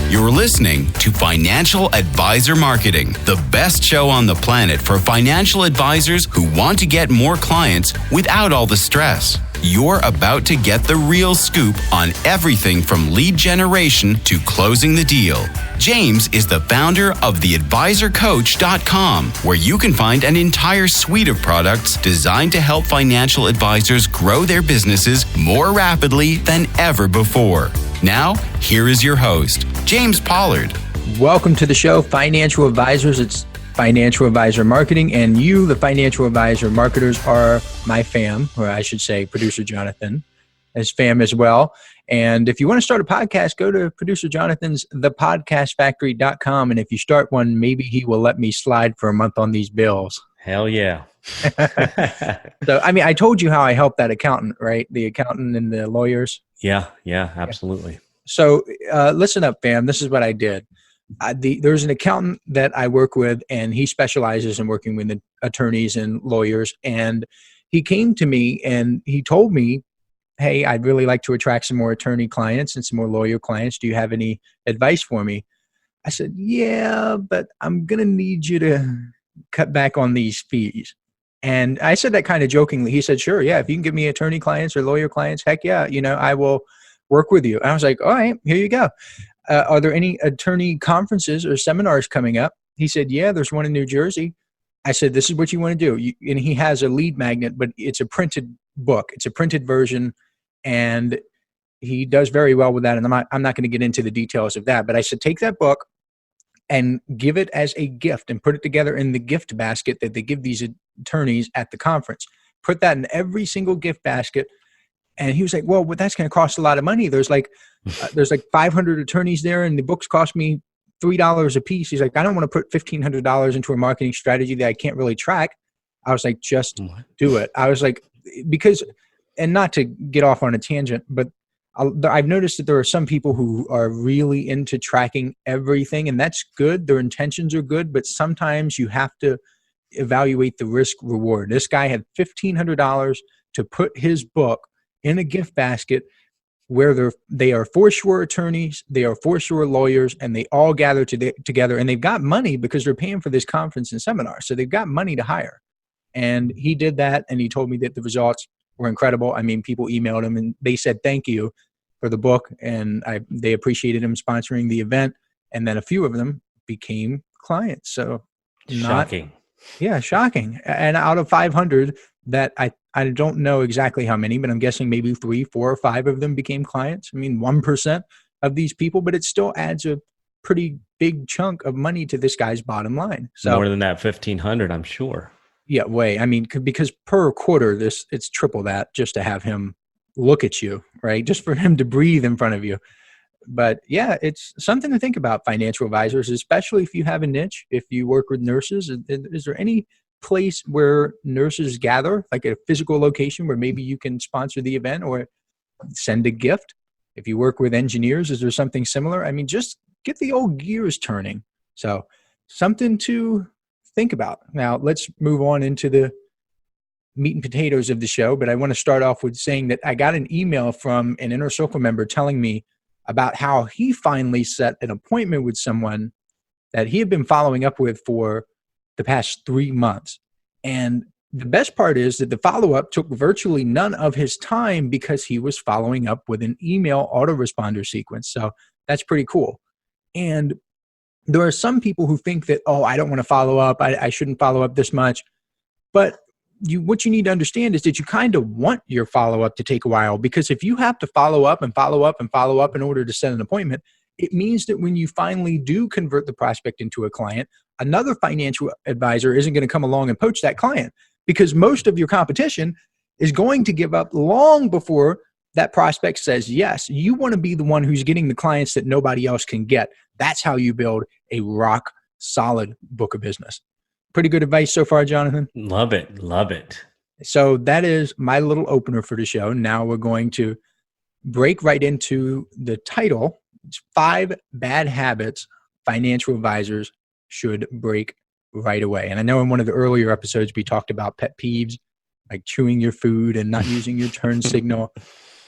You're listening to Financial Advisor Marketing, the best show on the planet for financial advisors who want to get more clients without all the stress. You're about to get the real scoop on everything from lead generation to closing the deal. James is the founder of theadvisorcoach.com, where you can find an entire suite of products designed to help financial advisors grow their businesses more rapidly than ever before. Now, here is your host, James Pollard. Welcome to the show, Financial Advisors. It's Financial Advisor Marketing, and you, the Financial Advisor Marketers, are my fam, or I should say producer Jonathan is fam as well. And if you want to start a podcast, go to producer Jonathan's thepodcastfactory.com. And if you start one, maybe he will let me slide for a month on these bills. Hell yeah. So, I told you how I helped that accountant, right? The accountant and the lawyers. Yeah, absolutely. So listen up, fam. This is what I did. There's an accountant that I work with, and he specializes in working with attorneys and lawyers. And he came to me and he told me, hey, I'd really like to attract some more attorney clients and some more lawyer clients. Do you have any advice for me? I said, yeah, but I'm going to need you to cut back on these fees. And I said that kind of jokingly. He said, sure, yeah, if you can give me attorney clients or lawyer clients, heck yeah, I will work with you. And I was like, all right, here you go. Are there any attorney conferences or seminars coming up? He said, yeah, there's one in New Jersey. I said, this is what you want to do. And he has a lead magnet, but it's a printed book. It's a printed version, and he does very well with that. And I'm not going to get into the details of that, but I said, take that book and give it as a gift and put it together in the gift basket that they give these attorneys at the conference. Put that in every single gift basket. And he was like, well, that's going to cost a lot of money. There's like 500 attorneys there, and the books cost me $3 a piece. He's like, I don't want to put $1,500 into a marketing strategy that I can't really track. I was like, just do it. I was like, because, and not to get off on a tangent, but I've noticed that there are some people who are really into tracking everything, and that's good. Their intentions are good, but sometimes you have to evaluate the risk reward. This guy had $1,500 to put his book in a gift basket where they are for sure attorneys, they are for sure lawyers, and they all gather together, and they've got money because they're paying for this conference and seminar. So they've got money to hire. And he did that, and he told me that the results were incredible. People emailed him and they said thank you for the book, and they appreciated him sponsoring the event. And then a few of them became clients. So Shocking. Yeah, shocking. And out of 500 that I don't know exactly how many, but I'm guessing maybe 3, 4, or 5 of them became clients. 1% of these people, but it still adds a pretty big chunk of money to this guy's bottom line. So more than that 1,500, I'm sure. Yeah, way. Because per quarter, it's triple that just to have him look at you, right? Just for him to breathe in front of you. But yeah, it's something to think about, financial advisors, especially if you have a niche, if you work with nurses. Is there any place where nurses gather, like a physical location where maybe you can sponsor the event or send a gift? If you work with engineers, is there something similar? Just get the old gears turning. So something to think about. Now, let's move on into the meat and potatoes of the show. But I want to start off with saying that I got an email from an Inner Circle member telling me about how he finally set an appointment with someone that he had been following up with for the past 3 months. And the best part is that the follow-up took virtually none of his time because he was following up with an email autoresponder sequence. So that's pretty cool. And there are some people who think that, I don't want to follow up. I shouldn't follow up this much. But what you need to understand is that you kind of want your follow-up to take a while, because if you have to follow up and follow up and follow up in order to set an appointment, it means that when you finally do convert the prospect into a client, another financial advisor isn't going to come along and poach that client, because most of your competition is going to give up long before that prospect says yes. You want to be the one who's getting the clients that nobody else can get. That's how you build a rock solid book of business. Pretty good advice so far, Jonathan? Love it. So that is my little opener for the show. Now we're going to break right into the title. It's 5 bad habits financial advisors should break right away. And I know in one of the earlier episodes, we talked about pet peeves, like chewing your food and not using your turn signal.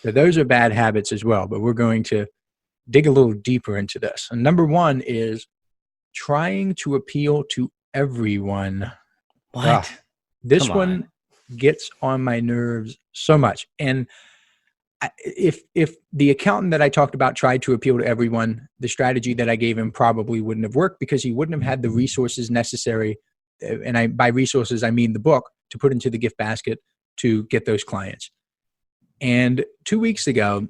So those are bad habits as well, but we're going to dig a little deeper into this. And number one is trying to appeal to everyone. What? This Come one on. gets on my nerves so much. And if the accountant that I talked about tried to appeal to everyone, the strategy that I gave him probably wouldn't have worked, because he wouldn't have had the resources necessary. And by resources, I mean the book, to put into the gift basket to get those clients. And 2 weeks ago,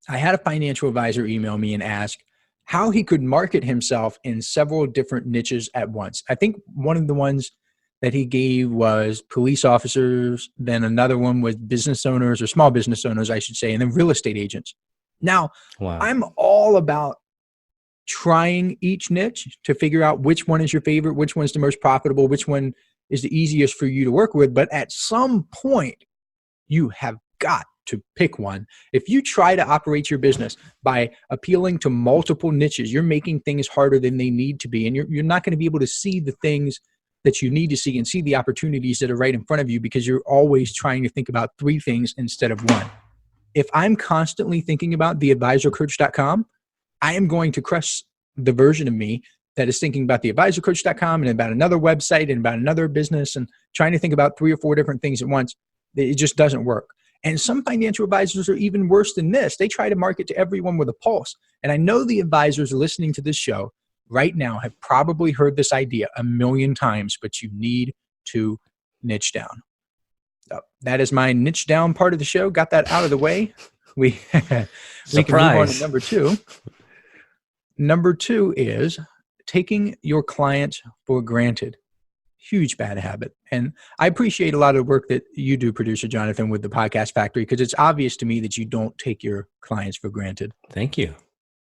I had a financial advisor email me and ask how he could market himself in several different niches at once. I think one of the ones that he gave was police officers. Then another one was business owners, or small business owners, I should say, and then real estate agents. Now, Wow. I'm all about trying each niche to figure out which one is your favorite, which one's the most profitable, which one is the easiest for you to work with. But at some point, you have got to pick one. If you try to operate your business by appealing to multiple niches, you're making things harder than they need to be. And you're not going to be able to see the things that you need to see and see the opportunities that are right in front of you, because you're always trying to think about 3 things instead of 1. If I'm constantly thinking about theadvisorcoach.com, I am going to crush the version of me that is thinking about theadvisorcoach.com and about another website and about another business and trying to think about 3 or 4 different things at once. It just doesn't work. And some financial advisors are even worse than this. They try to market to everyone with a pulse. And I know the advisors listening to this show right now have probably heard this idea a million times, but you need to niche down. So that is my niche down part of the show. Got that out of the way. We can move on to number 2. Number 2 is taking your clients for granted. Huge bad habit. And I appreciate a lot of the work that you do, producer Jonathan, with the Podcast Factory, because it's obvious to me that you don't take your clients for granted. Thank you.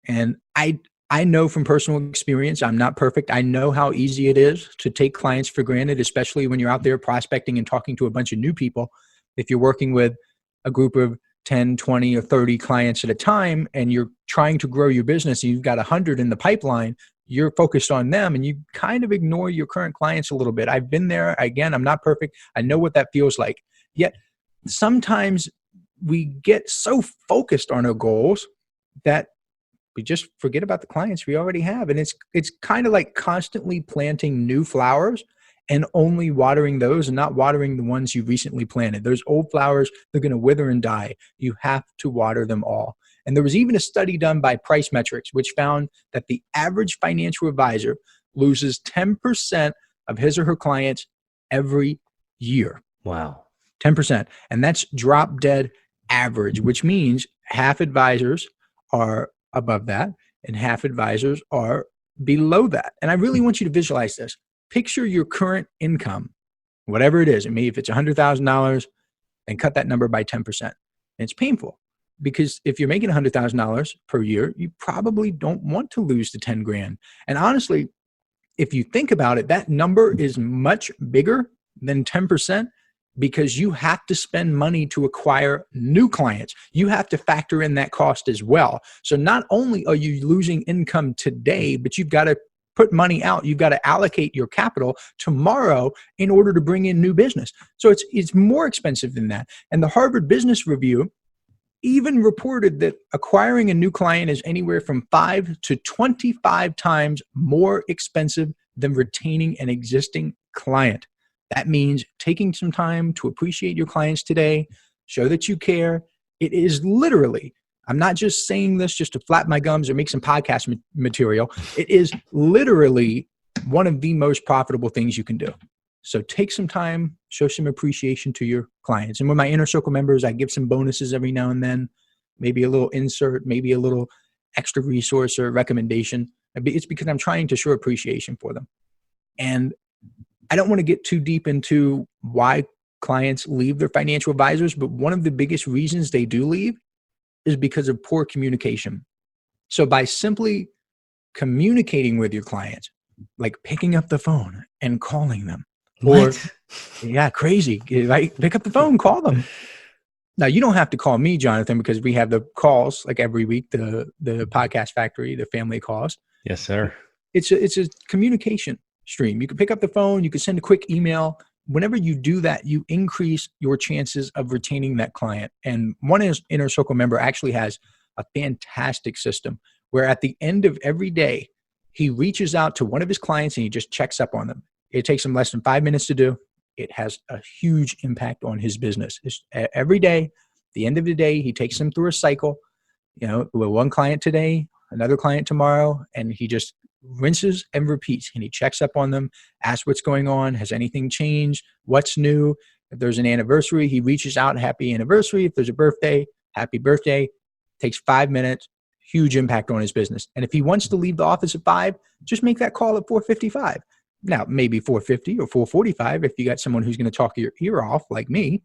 And I know from personal experience, I'm not perfect. I know how easy it is to take clients for granted, especially when you're out there prospecting and talking to a bunch of new people. If you're working with a group of 10, 20, or 30 clients at a time, and you're trying to grow your business and you've got 100 in the pipeline, you're focused on them and you kind of ignore your current clients a little bit. I've been there. Again, I'm not perfect. I know what that feels like. Yet sometimes we get so focused on our goals that we just forget about the clients we already have. And it's kind of like constantly planting new flowers and only watering those and not watering the ones you recently planted. Those old flowers, they're going to wither and die. You have to water them all. And there was even a study done by Price Metrics, which found that the average financial advisor loses 10% of his or her clients every year. Wow. 10%. And that's drop dead average, which means half advisors are above that and half advisors are below that. And I really want you to visualize this. Picture your current income, whatever it is. Maybe if it's $100,000, then cut that number by 10%. And it's painful, because if you're making $100,000 per year, you probably don't want to lose the 10 grand. And honestly, if you think about it, that number is much bigger than 10%, because you have to spend money to acquire new clients. You have to factor in that cost as well. So not only are you losing income today, but you've got to put money out. You've got to allocate your capital tomorrow in order to bring in new business. So it's more expensive than that. And the Harvard Business Review even reported that acquiring a new client is anywhere from 5 to 25 times more expensive than retaining an existing client. That means taking some time to appreciate your clients today, show that you care. It is literally, I'm not just saying this just to flap my gums or make some podcast material. It is literally one of the most profitable things you can do. So take some time, show some appreciation to your clients. And with my inner circle members, I give some bonuses every now and then, maybe a little insert, maybe a little extra resource or recommendation. It's because I'm trying to show appreciation for them. And I don't want to get too deep into why clients leave their financial advisors, but one of the biggest reasons they do leave is because of poor communication. So by simply communicating with your clients, like picking up the phone and calling them, What? yeah, crazy, right? Pick up the phone, call them. Now, you don't have to call me, Jonathan, because we have the calls like every week, the Podcast Factory, the family calls. Yes, sir. It's a communication stream. You can pick up the phone, you can send a quick email. Whenever you do that, you increase your chances of retaining that client. And one inner circle member actually has a fantastic system where at the end of every day, he reaches out to one of his clients and he just checks up on them. It takes him less than 5 minutes to do. It has a huge impact on his business. Every day, the end of the day, he takes them through a cycle, with one client today, another client tomorrow, and he just rinses and repeats, and he checks up on them, asks what's going on, has anything changed, what's new. If there's an anniversary, he reaches out, happy anniversary. If there's a birthday, happy birthday. Takes 5 minutes, huge impact on his business. And if he wants to leave the office at 5, just make that call at 4:55. Now, maybe 4:50 or 4:45 if you got someone who's going to talk your ear off like me.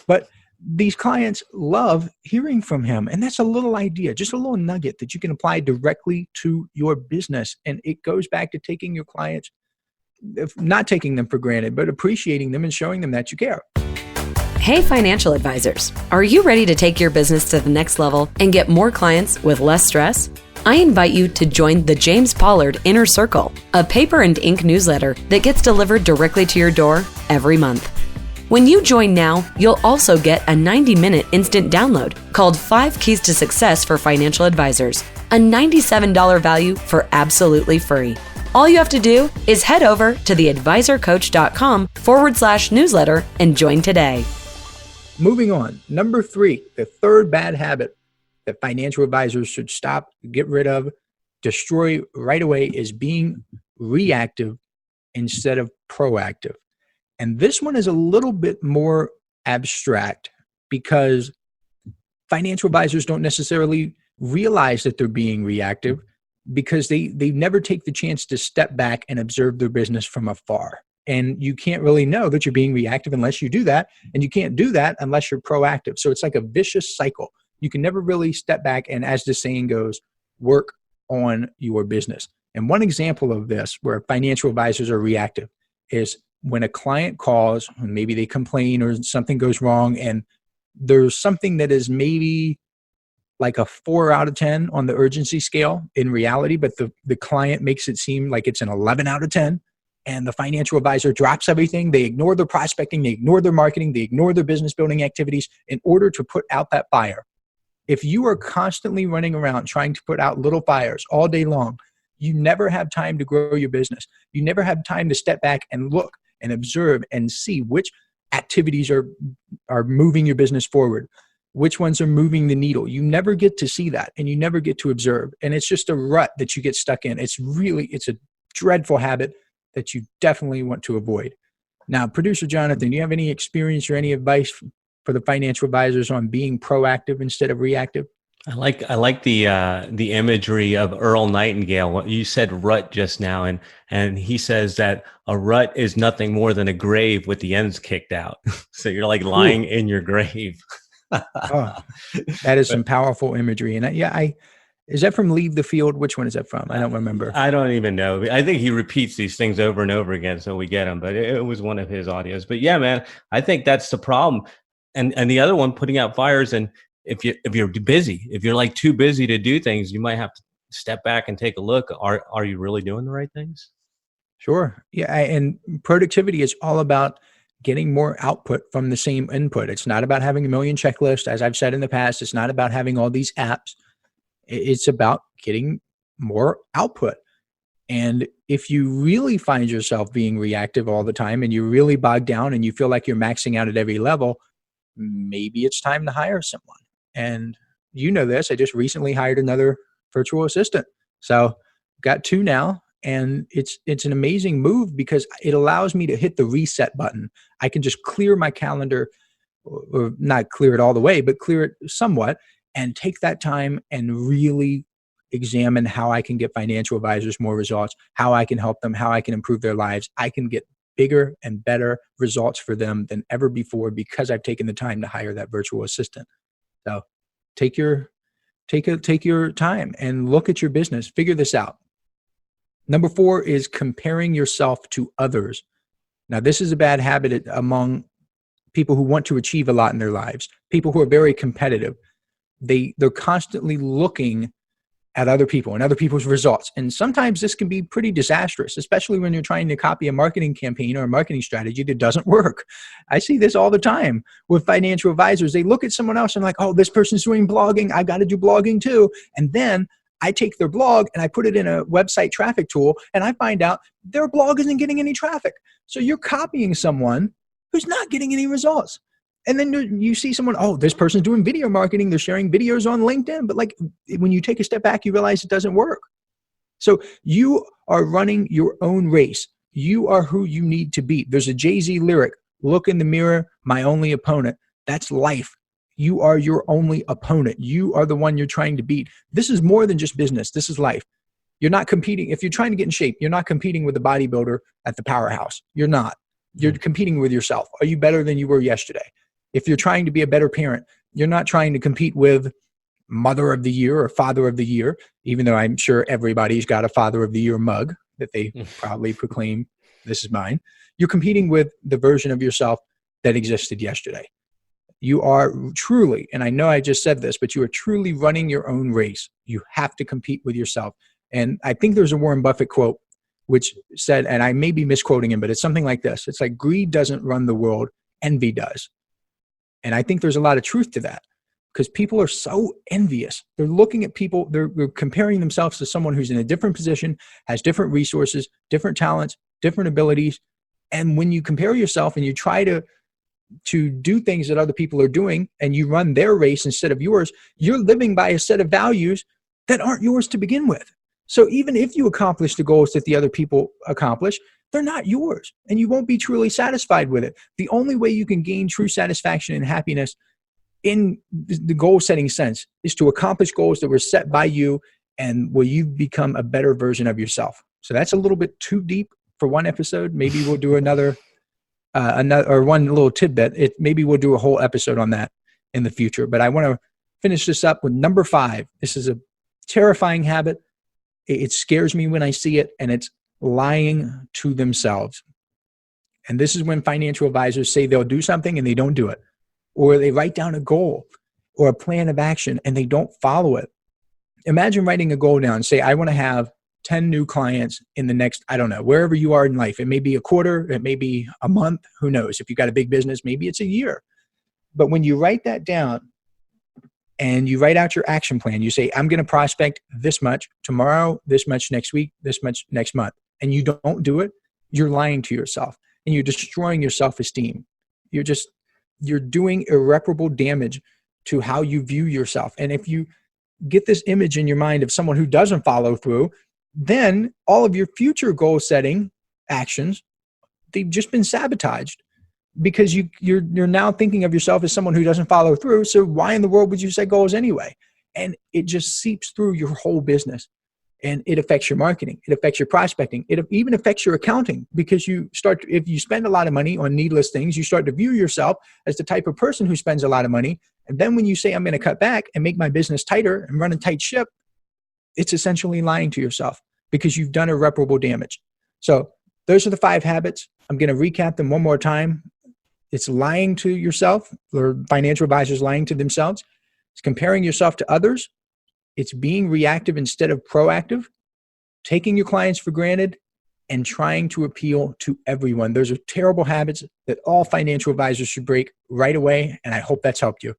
But these clients love hearing from him. And that's a little idea, just a little nugget that you can apply directly to your business. And it goes back to taking your clients, not taking them for granted, but appreciating them and showing them that you care. Hey, financial advisors, are you ready to take your business to the next level and get more clients with less stress? I invite you to join the James Pollard Inner Circle, a paper and ink newsletter that gets delivered directly to your door every month. When you join now, you'll also get a 90-minute instant download called 5 Keys to Success for Financial Advisors, a $97 value for absolutely free. All you have to do is head over to theadvisorcoach.com/newsletter and join today. Moving on. Number 3, the third bad habit that financial advisors should stop, get rid of, destroy right away is being reactive instead of proactive. And this one is a little bit more abstract because financial advisors don't necessarily realize that they're being reactive because they never take the chance to step back and observe their business from afar. And you can't really know that you're being reactive unless you do that. And you can't do that unless you're proactive. So it's like a vicious cycle. You can never really step back and, as the saying goes, work on your business. And one example of this where financial advisors are reactive is when a client calls, maybe they complain or something goes wrong, and there's something that is maybe like a 4 out of 10 on the urgency scale in reality, but the client makes it seem like it's an 11 out of 10. And the financial advisor drops everything. They ignore their prospecting, they ignore their marketing, they ignore their business building activities in order to put out that fire. If you are constantly running around trying to put out little fires all day long, you never have time to grow your business. You never have time to step back and look and observe and see which activities are moving your business forward, which ones are moving the needle. You never get to see that, and you never get to observe. And it's just a rut that you get stuck in. It's a dreadful habit that you definitely want to avoid. Now, Producer Jonathan, do you have any experience or any advice for the financial advisors on being proactive instead of reactive? I like the imagery of Earl Nightingale. You said rut just now, and he says that a rut is nothing more than a grave with the ends kicked out. So you're like lying in your grave. Oh, that is some powerful imagery. And is that from Leave the Field? Which one is that from? I don't remember. I don't even know. I think he repeats these things over and over again, so we get them. But it was one of his audios. But yeah, man, I think that's the problem. And the other one, putting out fires. And if you're busy, if you're like too busy to do things, you might have to step back and take a look. Are you really doing the right things? Sure. Yeah. And productivity is all about getting more output from the same input. It's not about having a million checklists. As I've said in the past, it's not about having all these apps. It's about getting more output. And if you really find yourself being reactive all the time and you're really bogged down and you feel like you're maxing out at every level, maybe it's time to hire someone. And you know this, I just recently hired another virtual assistant. So got 2 now. And it's an amazing move because it allows me to hit the reset button. I can just clear my calendar, or not clear it all the way, but clear it somewhat, and take that time and really examine how I can get financial advisors more results, how I can help them, how I can improve their lives. I can get bigger and better results for them than ever before because I've taken the time to hire that virtual assistant. So take your time and look at your business, figure this out. Number 4 is comparing yourself to others. Now, this is a bad habit among people who want to achieve a lot in their lives, people who are very competitive. They're constantly looking at other people and other people's results. And sometimes this can be pretty disastrous, especially when you're trying to copy a marketing campaign or a marketing strategy that doesn't work. I see this all the time with financial advisors. They look at someone else and like, oh, this person's doing blogging. I got to do blogging too. And then I take their blog and I put it in a website traffic tool, and I find out their blog isn't getting any traffic. So you're copying someone who's not getting any results. And then you see someone, oh, this person's doing video marketing. They're sharing videos on LinkedIn. But like when you take a step back, you realize it doesn't work. So you are running your own race. You are who you need to be. There's a Jay-Z lyric, look in the mirror, my only opponent. That's life. You are your only opponent. You are the one you're trying to beat. This is more than just business. This is life. You're not competing. If you're trying to get in shape, you're not competing with the bodybuilder at the powerhouse. You're not. You're competing with yourself. Are you better than you were yesterday? If you're trying to be a better parent, you're not trying to compete with mother of the year or father of the year, even though I'm sure everybody's got a father of the year mug that they proudly proclaim, this is mine. You're competing with the version of yourself that existed yesterday. You are truly, and I know I just said this, but you are truly running your own race. You have to compete with yourself. And I think there's a Warren Buffett quote which said, and I may be misquoting him, but it's something like this. It's like, greed doesn't run the world, envy does. And I think there's a lot of truth to that because people are so envious. They're looking at people, they're comparing themselves to someone who's in a different position, has different resources, different talents, different abilities. And when you compare yourself and you try to do things that other people are doing and you run their race instead of yours, you're living by a set of values that aren't yours to begin with. So even if you accomplish the goals that the other people accomplish, they're not yours and you won't be truly satisfied with it. The only way you can gain true satisfaction and happiness in the goal setting sense is to accomplish goals that were set by you and where you become a better version of yourself. So that's a little bit too deep for one episode. Maybe we'll do another or one little tidbit. Maybe we'll do a whole episode on that in the future. But I want to finish this up with number 5. This is a terrifying habit. It scares me when I see it, and it's lying to themselves. And this is when financial advisors say they'll do something and they don't do it, or they write down a goal or a plan of action and they don't follow it. Imagine writing a goal down. Say, I want to have 10 new clients in the next, I don't know, wherever you are in life. It may be a quarter, it may be a month, who knows? If you've got a big business, maybe it's a year. But when you write that down and you write out your action plan, you say, I'm going to prospect this much tomorrow, this much next week, this much next month, and you don't do it, you're lying to yourself and you're destroying your self-esteem. You're doing irreparable damage to how you view yourself. And if you get this image in your mind of someone who doesn't follow through, then all of your future goal setting actions, they've just been sabotaged because you're now thinking of yourself as someone who doesn't follow through. So why in the world would you set goals anyway? And it just seeps through your whole business, and it affects your marketing. It affects your prospecting. It even affects your accounting because if you spend a lot of money on needless things, you start to view yourself as the type of person who spends a lot of money. And then when you say, I'm going to cut back and make my business tighter and run a tight ship, it's essentially lying to yourself because you've done irreparable damage. So those are the 5 habits. I'm going to recap them one more time. It's lying to yourself, or financial advisors lying to themselves. It's comparing yourself to others. It's being reactive instead of proactive, taking your clients for granted, and trying to appeal to everyone. Those are terrible habits that all financial advisors should break right away. And I hope that's helped you.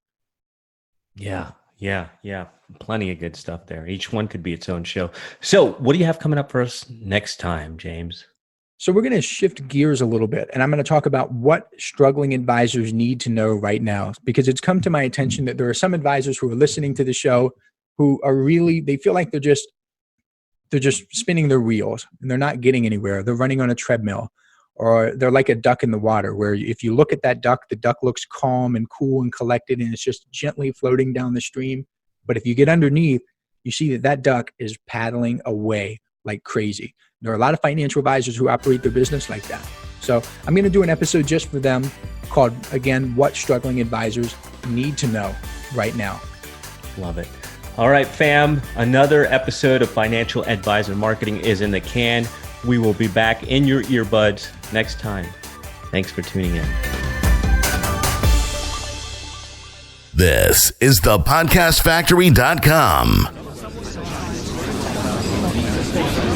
Yeah. Plenty of good stuff there. Each one could be its own show. So what do you have coming up for us next time, James? So we're going to shift gears a little bit, and I'm going to talk about what struggling advisors need to know right now, because it's come to my attention that there are some advisors who are listening to the show who are they feel like they're just spinning their wheels and they're not getting anywhere. They're running on a treadmill, or they're like a duck in the water, where if you look at that duck, the duck looks calm and cool and collected, and it's just gently floating down the stream. But if you get underneath, you see that duck is paddling away like crazy. There are a lot of financial advisors who operate their business like that. So I'm going to do an episode just for them called, again, What Struggling Advisors Need to Know Right Now. Love it. All right, fam. Another episode of Financial Advisor Marketing is in the can. We will be back in your earbuds next time. Thanks for tuning in. This is the podcastfactory.com.